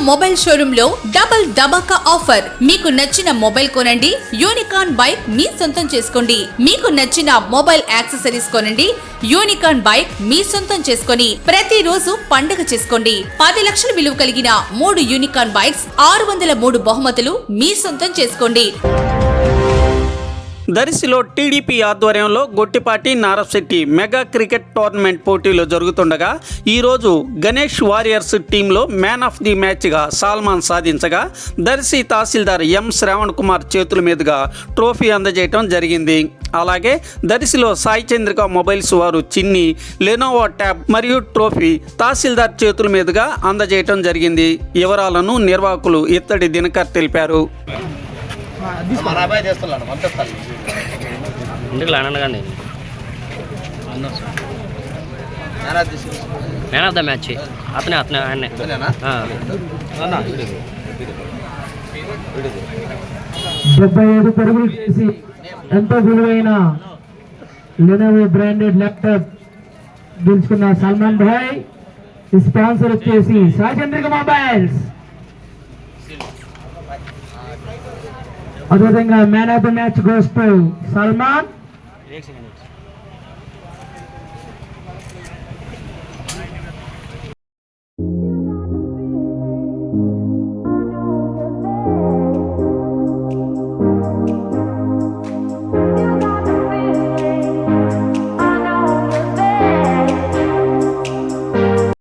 Mobile showroom లో double ధమాకా offer. మీకు నచ్చిన మొబైల్ కొనండి, యూనికాన్ బైక్ మీ సొంతం చేసుకోండి. మీకు నచ్చిన మొబైల్ యాక్సెసరీస్ కొనండి, యూనికాన్ బైక్ మీ సొంతం చేసుకొని ప్రతిరోజు పండుగ చేసుకోండి. 10 లక్షల విలువ కలిగిన 3 యూనికాన్ బైక్స్, 603 బహుమతులు మీ సొంతం చేసుకోండి. దర్శిలో టీడీపీ ఆధ్వర్యంలో Gottipati Narasetti mega cricket tournament పోటీలు జరుగుతుండగా ఈరోజు గణేష్ వారియర్స్ టీంలో మ్యాన్ ఆఫ్ ది మ్యాచ్గా సాల్మాన్ సాధించగా దర్శి తహసీల్దార్ ఎం శ్రావణ్ కుమార్ చేతుల మీదుగా ట్రోఫీ అందజేయడం జరిగింది. అలాగే దర్శిలో సాయి చంద్రిక మొబైల్స్ వారు చిన్ని, లెనోవో ట్యాబ్ మరియు ట్రోఫీ తహసీల్దార్ చేతుల మీదుగా అందజేయడం జరిగింది. వివరాలను నిర్వాహకులు ఇత్తడి దినకర్ తెలిపారు. మ్యాన్ ఆఫ్ ద మ్యాచ్ అతనే ఆయనే. 77 పరుగులు చేసి ఎంతో విలువైన లెనోవో బ్రాండెడ్ ల్యాప్టాప్ గెలుచుకున్న సల్మాన్ భాయ్. స్పాన్సర్ వచ్చేసి సాయి చంద్రిక మొబైల్స్. అదేవిధంగా man of the match goes to Salman.